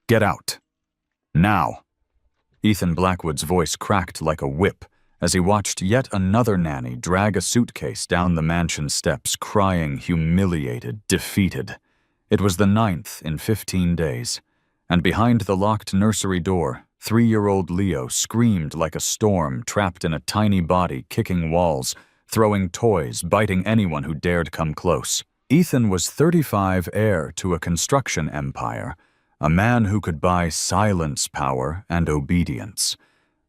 Get out. Now. Ethan Blackwood's voice cracked like a whip as he watched yet another nanny drag a suitcase down the mansion steps, crying, humiliated, defeated. It was the 9th in 15 days, and behind the locked nursery door, 3-year-old Leo screamed like a storm trapped in a tiny body, kicking walls, throwing toys, biting anyone who dared come close. Ethan was 35, heir to a construction empire, a man who could buy silence, power, and obedience.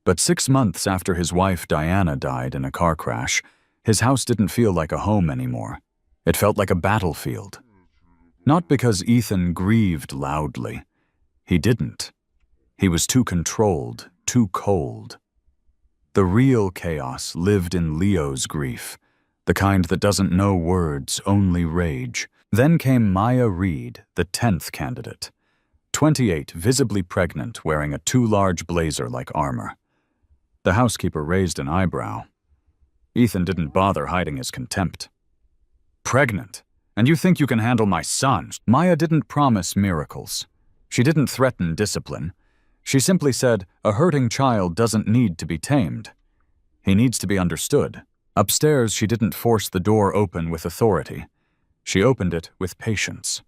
But 6 months after his wife Diana died in a car crash, his house didn't feel like a home anymore. It felt like a battlefield. Not because Ethan grieved loudly. He didn't. He was too controlled, too cold. The real chaos lived in Leo's grief, the kind that doesn't know words, only rage. Then came Maya Reed, the 10th candidate. 28, visibly pregnant, wearing a too large blazer like armor. The housekeeper raised an eyebrow. Ethan didn't bother hiding his contempt. Pregnant? And you think you can handle my son? Maya didn't promise miracles. She didn't threaten discipline. She simply said, a hurting child doesn't need to be tamed. He needs to be understood. Upstairs, she didn't force the door open with authority. She opened it with patience.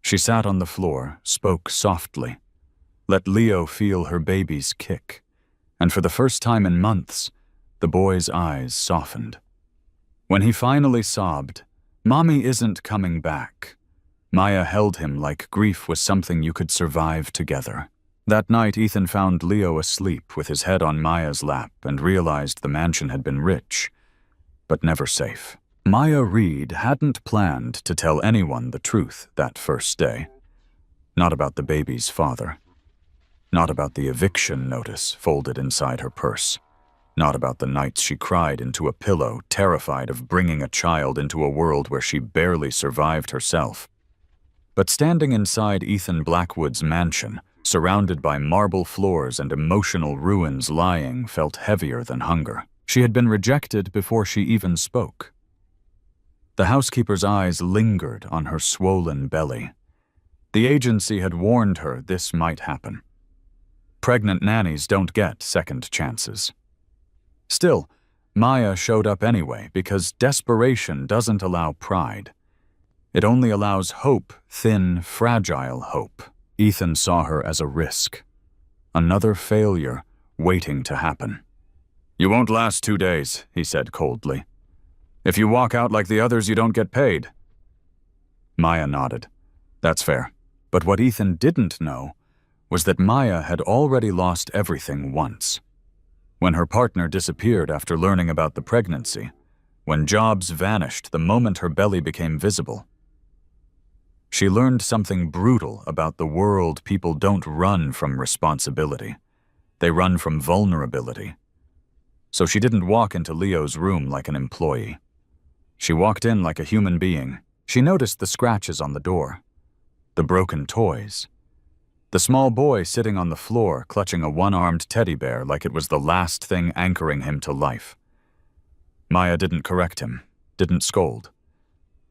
She sat on the floor, spoke softly, let Leo feel her baby's kick, and for the first time in months, the boy's eyes softened. When he finally sobbed, "Mommy isn't coming back," Maya held him like grief was something you could survive together. That night, Ethan found Leo asleep with his head on Maya's lap and realized the mansion had been rich, but never safe. Maya Reed hadn't planned to tell anyone the truth that first day. Not about the baby's father. Not about the eviction notice folded inside her purse. Not about the nights she cried into a pillow, terrified of bringing a child into a world where she barely survived herself. But standing inside Ethan Blackwood's mansion, surrounded by marble floors and emotional ruins lying, felt heavier than hunger. She had been rejected before she even spoke. The housekeeper's eyes lingered on her swollen belly. The agency had warned her this might happen. Pregnant nannies don't get second chances. Still, Maya showed up anyway because desperation doesn't allow pride. It only allows hope, thin, fragile hope. Ethan saw her as a risk. Another failure waiting to happen. "You won't last 2 days," he said coldly. "If you walk out like the others, you don't get paid." Maya nodded. That's fair. But what Ethan didn't know was that Maya had already lost everything once. When her partner disappeared after learning about the pregnancy, when jobs vanished the moment her belly became visible, she learned something brutal about the world. People don't run from responsibility. They run from vulnerability. So she didn't walk into Leo's room like an employee. She walked in like a human being. She noticed the scratches on the door, the broken toys, the small boy sitting on the floor clutching a one-armed teddy bear like it was the last thing anchoring him to life. Maya didn't correct him, didn't scold.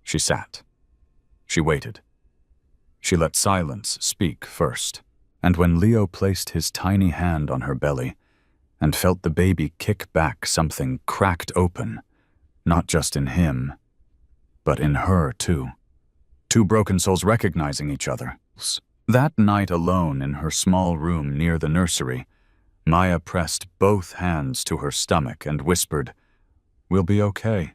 She sat. She waited. She let silence speak first. And when Leo placed his tiny hand on her belly and felt the baby kick back, something cracked open. Not just in him, but in her too. Two broken souls recognizing each other. That night alone in her small room near the nursery, Maya pressed both hands to her stomach and whispered, "We'll be okay."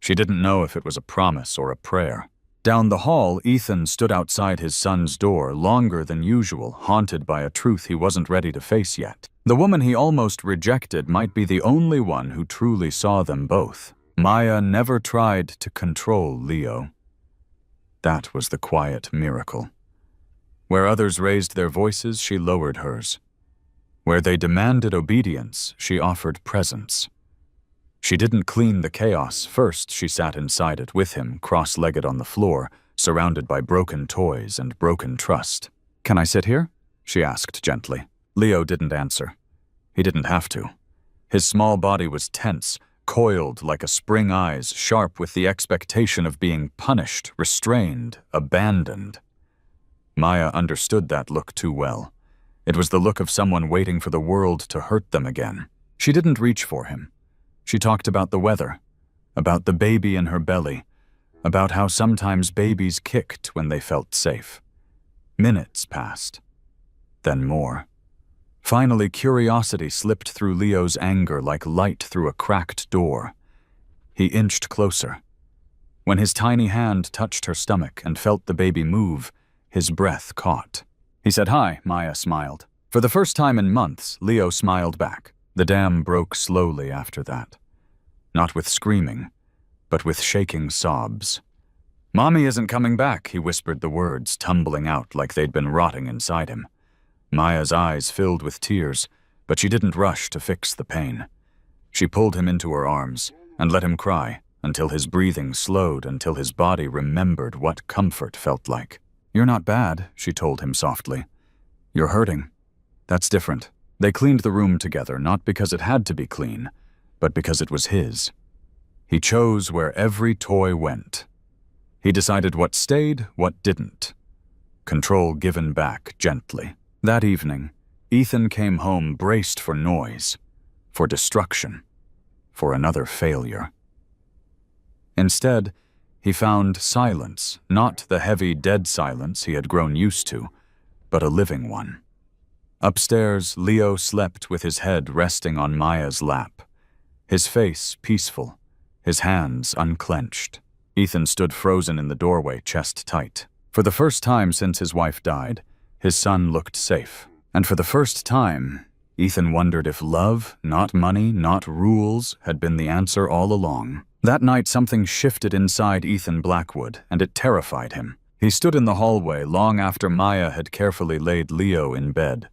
She didn't know if it was a promise or a prayer. Down the hall, Ethan stood outside his son's door longer than usual, haunted by a truth he wasn't ready to face yet. The woman he almost rejected might be the only one who truly saw them both. Maya never tried to control Leo. That was the quiet miracle. Where others raised their voices, she lowered hers. Where they demanded obedience, she offered presence. She didn't clean the chaos. First, she sat inside it with him, cross-legged on the floor, surrounded by broken toys and broken trust. "Can I sit here?" she asked gently. Leo didn't answer. He didn't have to. His small body was tense, coiled like a spring eyes, sharp with the expectation of being punished, restrained, abandoned. Maya understood that look too well. It was the look of someone waiting for the world to hurt them again. She didn't reach for him. She talked about the weather, about the baby in her belly, about how sometimes babies kicked when they felt safe. Minutes passed, then more. Finally, curiosity slipped through Leo's anger like light through a cracked door. He inched closer. When his tiny hand touched her stomach and felt the baby move, his breath caught. He said, "Hi," Maya smiled. For the first time in months, Leo smiled back. The dam broke slowly after that. Not with screaming, but with shaking sobs. "Mommy isn't coming back," he whispered the words, tumbling out like they'd been rotting inside him. Maya's eyes filled with tears, but she didn't rush to fix the pain. She pulled him into her arms and let him cry until his breathing slowed, until his body remembered what comfort felt like. "You're not bad," she told him softly. "You're hurting. That's different." They cleaned the room together, not because it had to be clean, but because it was his. He chose where every toy went. He decided what stayed, what didn't. Control given back gently. That evening, Ethan came home braced for noise, for destruction, for another failure. Instead, he found silence, not the heavy, dead silence he had grown used to, but a living one. Upstairs, Leo slept with his head resting on Maya's lap, his face peaceful, his hands unclenched. Ethan stood frozen in the doorway, chest tight. For the first time since his wife died, his son looked safe. And for the first time, Ethan wondered if love, not money, not rules, had been the answer all along. That night, something shifted inside Ethan Blackwood, and it terrified him. He stood in the hallway long after Maya had carefully laid Leo in bed,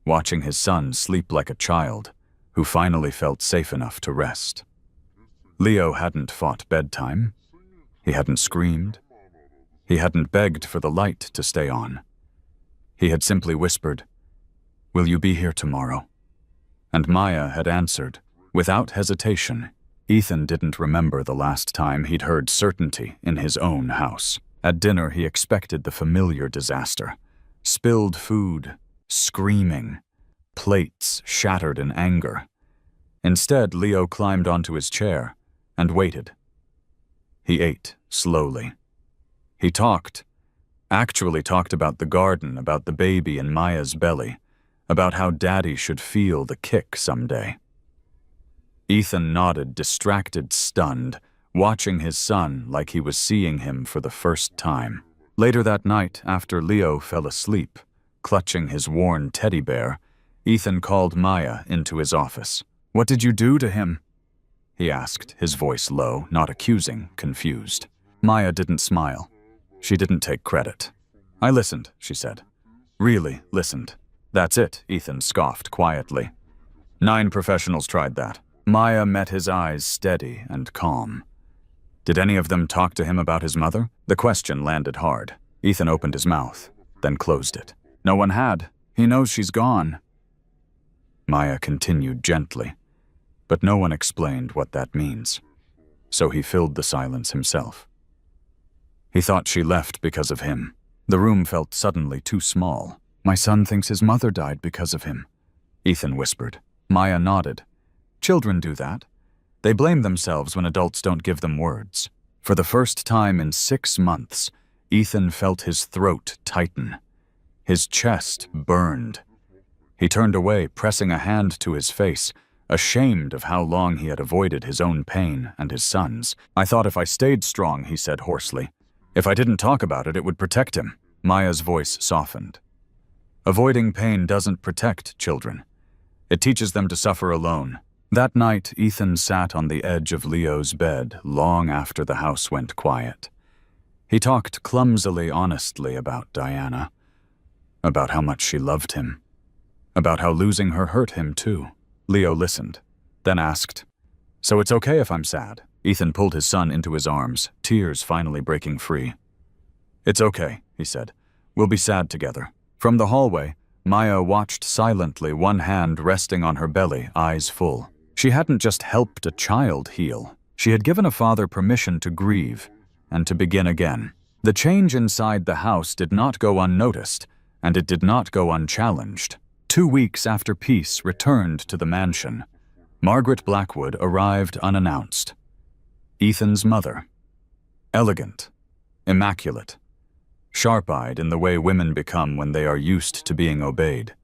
watching his son sleep like a child who finally felt safe enough to rest. Leo hadn't fought bedtime. He hadn't screamed. He hadn't begged for the light to stay on. He had simply whispered, "Will you be here tomorrow?" And Maya had answered, without hesitation. Ethan didn't remember the last time he'd heard certainty in his own house. At dinner, he expected the familiar disaster. Spilled food, screaming, plates shattered in anger. Instead, Leo climbed onto his chair and waited. He ate slowly. He actually talked about the garden, about the baby in Maya's belly, about how Daddy should feel the kick someday. Ethan nodded, distracted, stunned, watching his son like he was seeing him for the first time. Later that night, after Leo fell asleep, clutching his worn teddy bear, Ethan called Maya into his office. "What did you do to him?" he asked, his voice low, not accusing, confused. Maya didn't smile. She didn't take credit. "I listened," she said. "Really listened." "That's it," Ethan scoffed quietly. 9 professionals tried that. Maya met his eyes steady and calm. Did any of them talk to him about his mother? The question landed hard. Ethan opened his mouth, then closed it. "No one had. He knows she's gone." Maya continued gently, but no one explained what that means. So he filled the silence himself. He thought she left because of him. The room felt suddenly too small. "My son thinks his mother died because of him," Ethan whispered. Maya nodded. Children do that. They blame themselves when adults don't give them words. For the first time in 6 months, Ethan felt his throat tighten. His chest burned. He turned away, pressing a hand to his face, ashamed of how long he had avoided his own pain and his son's. "I thought if I stayed strong," he said hoarsely. "If I didn't talk about it, it would protect him." Maya's voice softened. Avoiding pain doesn't protect children. It teaches them to suffer alone. That night, Ethan sat on the edge of Leo's bed long after the house went quiet. He talked clumsily, honestly about Diana, about how much she loved him, about how losing her hurt him too. Leo listened, then asked, "So it's okay if I'm sad?" Ethan pulled his son into his arms, tears finally breaking free. "It's okay," he said. "We'll be sad together." From the hallway, Maya watched silently, one hand resting on her belly, eyes full. She hadn't just helped a child heal. She had given a father permission to grieve and to begin again. The change inside the house did not go unnoticed, and it did not go unchallenged. 2 weeks after peace returned to the mansion, Margaret Blackwood arrived unannounced. Ethan's mother. Elegant, immaculate, sharp-eyed in the way women become when they are used to being obeyed.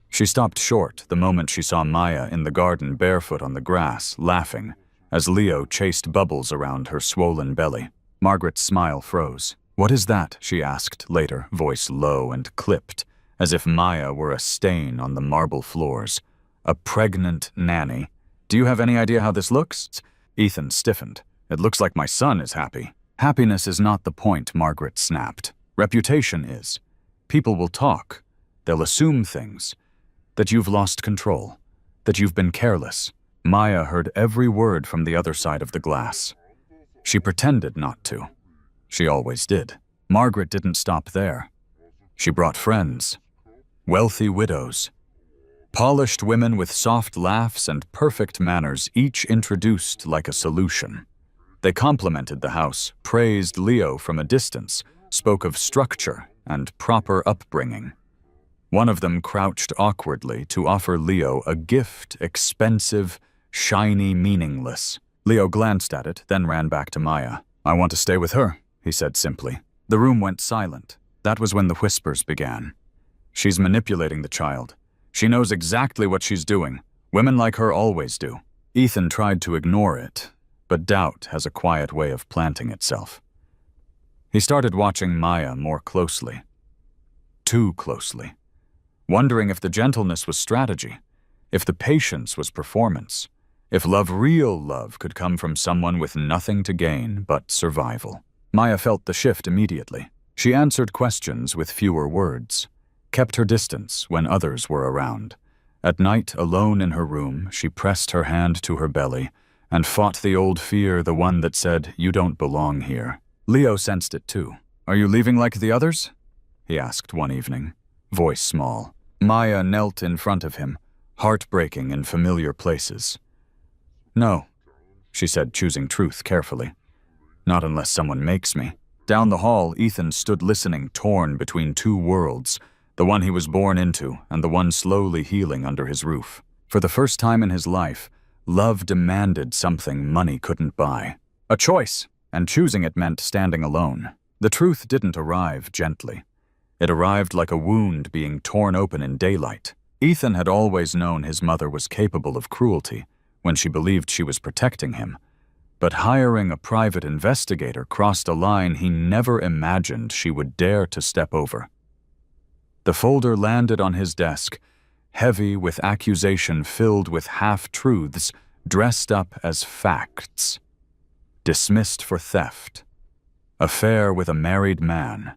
She stopped short the moment she saw Maya in the garden barefoot on the grass, laughing, as Leo chased bubbles around her swollen belly. Margaret's smile froze. "What is that?" she asked later, voice low and clipped, as if Maya were a stain on the marble floors. "A pregnant nanny. Do you have any idea how this looks?" Ethan stiffened. "It looks like my son is happy." "Happiness is not the point," Margaret snapped. "Reputation is. People will talk. They'll assume things. That you've lost control. That you've been careless." Maya heard every word from the other side of the glass. She pretended not to. She always did. Margaret didn't stop there. She brought friends. Wealthy widows. Polished women with soft laughs and perfect manners, each introduced like a solution. They complimented the house, praised Leo from a distance, spoke of structure and proper upbringing. One of them crouched awkwardly to offer Leo a gift, expensive, shiny, meaningless. Leo glanced at it, then ran back to Maya. "I want to stay with her," he said simply. The room went silent. That was when the whispers began. "She's manipulating the child. She knows exactly what she's doing. Women like her always do." Ethan tried to ignore it, but doubt has a quiet way of planting itself. He started watching Maya more closely. Too closely. Wondering if the gentleness was strategy, if the patience was performance, if real love could come from someone with nothing to gain but survival. Maya felt the shift immediately. She answered questions with fewer words, kept her distance when others were around. At night, alone in her room, she pressed her hand to her belly and fought the old fear, the one that said, "You don't belong here." Leo sensed it too. "Are you leaving like the others?" he asked one evening, voice small. Maya knelt in front of him, heartbreaking in familiar places. "No," she said, choosing truth carefully. "Not unless someone makes me." Down the hall, Ethan stood listening, torn between two worlds, the one he was born into and the one slowly healing under his roof. For the first time in his life, love demanded something money couldn't buy. A choice, and choosing it meant standing alone. The truth didn't arrive gently. It arrived like a wound being torn open in daylight. Ethan had always known his mother was capable of cruelty when she believed she was protecting him. But hiring a private investigator crossed a line he never imagined she would dare to step over. The folder landed on his desk, heavy with accusation filled with half-truths dressed up as facts. Dismissed for theft. Affair with a married man.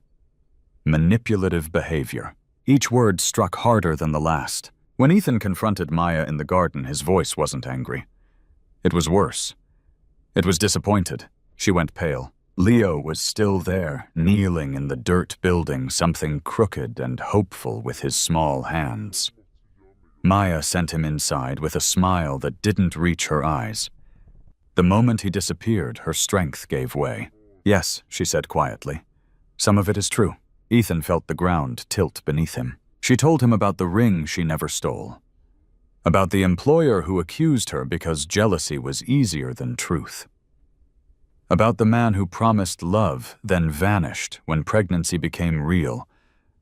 Manipulative behavior. Each word struck harder than the last. When Ethan confronted Maya in the garden, his voice wasn't angry. It was worse. It was disappointed. She went pale. Leo was still there, kneeling in the dirt building, something crooked and hopeful with his small hands. Maya sent him inside with a smile that didn't reach her eyes. The moment he disappeared, her strength gave way. "Yes," she said quietly. "Some of it is true." Ethan felt the ground tilt beneath him. She told him about the ring she never stole. About the employer who accused her because jealousy was easier than truth. About the man who promised love, then vanished when pregnancy became real,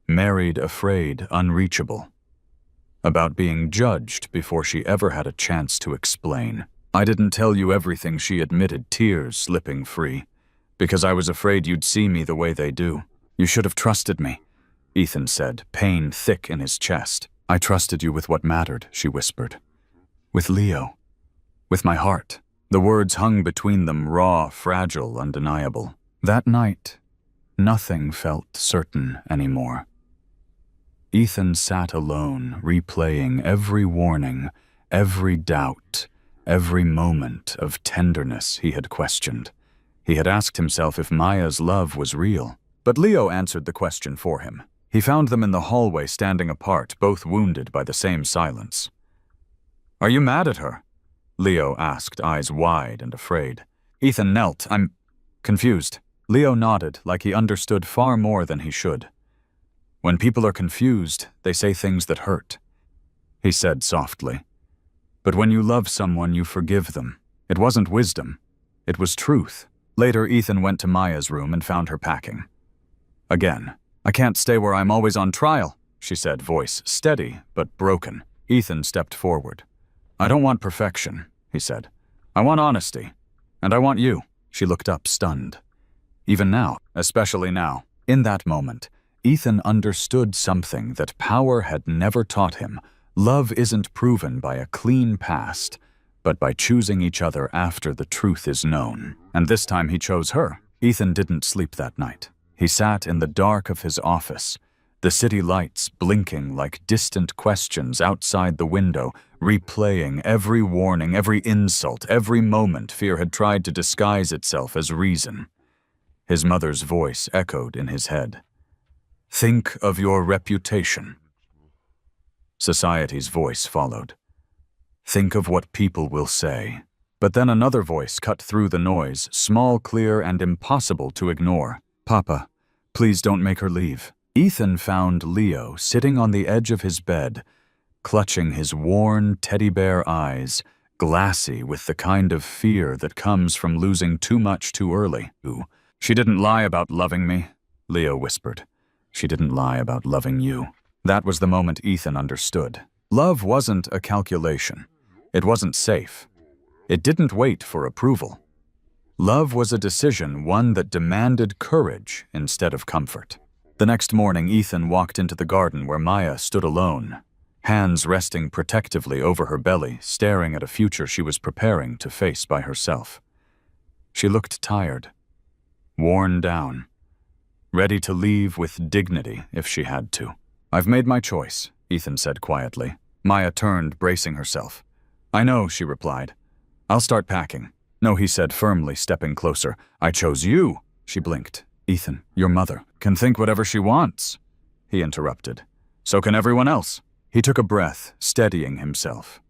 married afraid, unreachable. About being judged before she ever had a chance to explain. "I didn't tell you everything," she admitted, tears slipping free, "because I was afraid you'd see me the way they do. You should have trusted me," Ethan said, pain thick in his chest. "I trusted you with what mattered," she whispered. "With Leo. With my heart." The words hung between them, raw, fragile, undeniable. That night, nothing felt certain anymore. Ethan sat alone, replaying every warning, every doubt, every moment of tenderness he had questioned. He had asked himself if Maya's love was real. But Leo answered the question for him. He found them in the hallway standing apart, both wounded by the same silence. "Are you mad at her?" Leo asked, eyes wide and afraid. Ethan knelt. "I'm confused." Leo nodded like he understood far more than he should. When people are confused, they say things that hurt, he said softly. But when you love someone, you forgive them. It wasn't wisdom. It was truth. Later, Ethan went to Maya's room and found her packing. Again. I can't stay where I'm always on trial, she said, voice steady but broken. Ethan stepped forward. I don't want perfection, he said. I want honesty. And I want you. She looked up, stunned. Even now, especially now, in that moment, Ethan understood something that power had never taught him. Love isn't proven by a clean past, but by choosing each other after the truth is known. And this time he chose her. Ethan didn't sleep that night. He sat in the dark of his office, the city lights blinking like distant questions outside the window, replaying every warning, every insult, every moment fear had tried to disguise itself as reason. His mother's voice echoed in his head. Think of your reputation. Society's voice followed. Think of what people will say. But then another voice cut through the noise, small, clear, and impossible to ignore. Papa, please don't make her leave. Ethan found Leo sitting on the edge of his bed, clutching his worn teddy bear eyes, glassy with the kind of fear that comes from losing too much too early. She didn't lie about loving me, Leo whispered. She didn't lie about loving you. That was the moment Ethan understood. Love wasn't a calculation. It wasn't safe. It didn't wait for approval. Love was a decision, one that demanded courage instead of comfort. The next morning, Ethan walked into the garden where Maya stood alone, hands resting protectively over her belly, staring at a future she was preparing to face by herself. She looked tired, worn down, ready to leave with dignity if she had to. I've made my choice, Ethan said quietly. Maya turned, bracing herself. I know, she replied. I'll start packing. No, he said firmly, stepping closer. I chose you, she blinked. Ethan, your mother, can think whatever she wants, he interrupted. So can everyone else. He took a breath, steadying himself.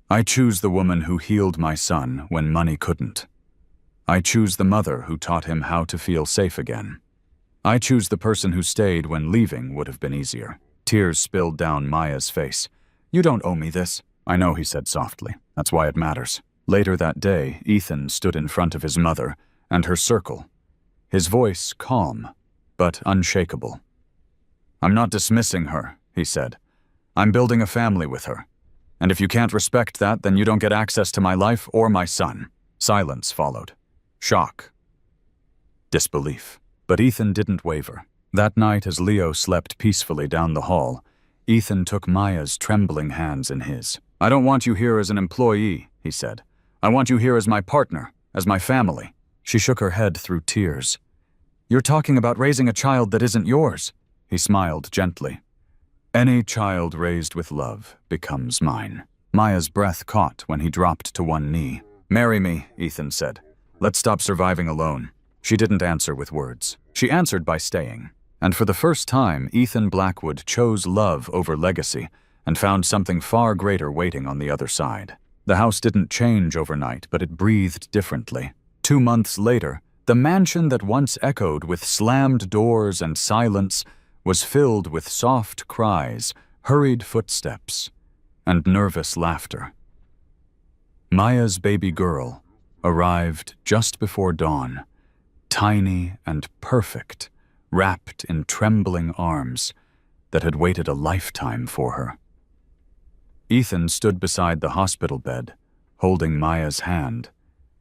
I choose the woman who healed my son when money couldn't. I choose the mother who taught him how to feel safe again. I choose the person who stayed when leaving would have been easier. Tears spilled down Maya's face. You don't owe me this. I know, he said softly. That's why it matters. Later that day, Ethan stood in front of his mother and her circle, his voice calm, but unshakable. I'm not dismissing her, he said. I'm building a family with her. And if you can't respect that, then you don't get access to my life or my son. Silence followed. Shock. Disbelief. But Ethan didn't waver. That night, as Leo slept peacefully down the hall, Ethan took Maya's trembling hands in his. I don't want you here as an employee, he said. I want you here as my partner, as my family. She shook her head through tears. You're talking about raising a child that isn't yours. He smiled gently. Any child raised with love becomes mine. Maya's breath caught when he dropped to one knee. Marry me, Ethan said. Let's stop surviving alone. She didn't answer with words. She answered by staying. And for the first time, Ethan Blackwood chose love over legacy and found something far greater waiting on the other side. The house didn't change overnight, but it breathed differently. 2 months later, the mansion that once echoed with slammed doors and silence was filled with soft cries, hurried footsteps, and nervous laughter. Maya's baby girl arrived just before dawn, tiny and perfect, wrapped in trembling arms that had waited a lifetime for her. Ethan stood beside the hospital bed, holding Maya's hand,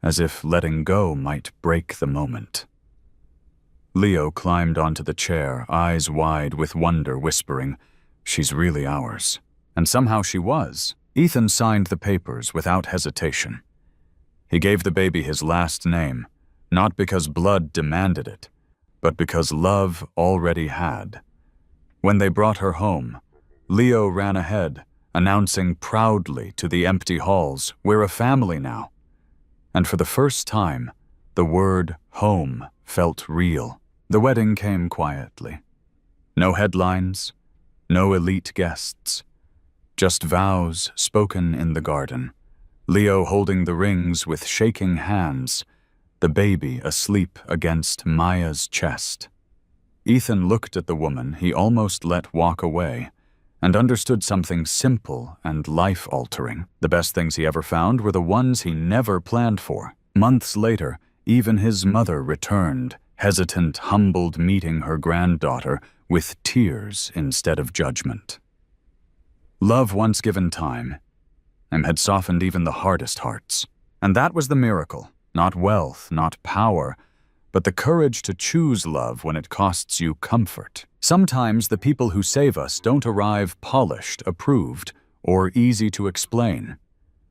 as if letting go might break the moment. Leo climbed onto the chair, eyes wide with wonder, whispering, She's really ours. And somehow she was. Ethan signed the papers without hesitation. He gave the baby his last name, not because blood demanded it, but because love already had. When they brought her home, Leo ran ahead, announcing proudly to the empty halls, We're a family now. And for the first time, the word home felt real. The wedding came quietly. No headlines, no elite guests, just vows spoken in the garden, Leo holding the rings with shaking hands, the baby asleep against Maya's chest. Ethan looked at the woman he almost let walk away and understood something simple and life-altering. The best things he ever found were the ones he never planned for. Months later, even his mother returned, hesitant, humbled, meeting her granddaughter with tears instead of judgment. Love once given time and had softened even the hardest hearts. And that was the miracle. Not wealth, not power, but the courage to choose love when it costs you comfort. Sometimes the people who save us don't arrive polished, approved, or easy to explain.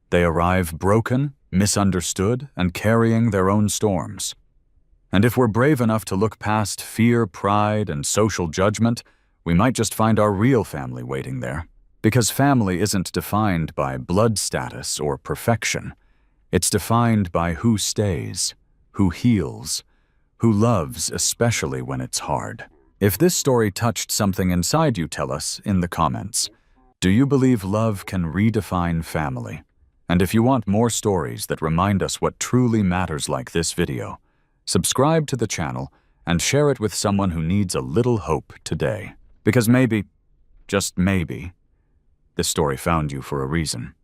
They arrive broken, misunderstood, and carrying their own storms. And if we're brave enough to look past fear, pride, and social judgment, we might just find our real family waiting there. Because family isn't defined by blood status or perfection. It's defined by who stays, who heals, who loves, especially when it's hard. If this story touched something inside you, tell us in the comments. Do you believe love can redefine family? And if you want more stories that remind us what truly matters like this video, subscribe to the channel and share it with someone who needs a little hope today. Because maybe, just maybe, this story found you for a reason.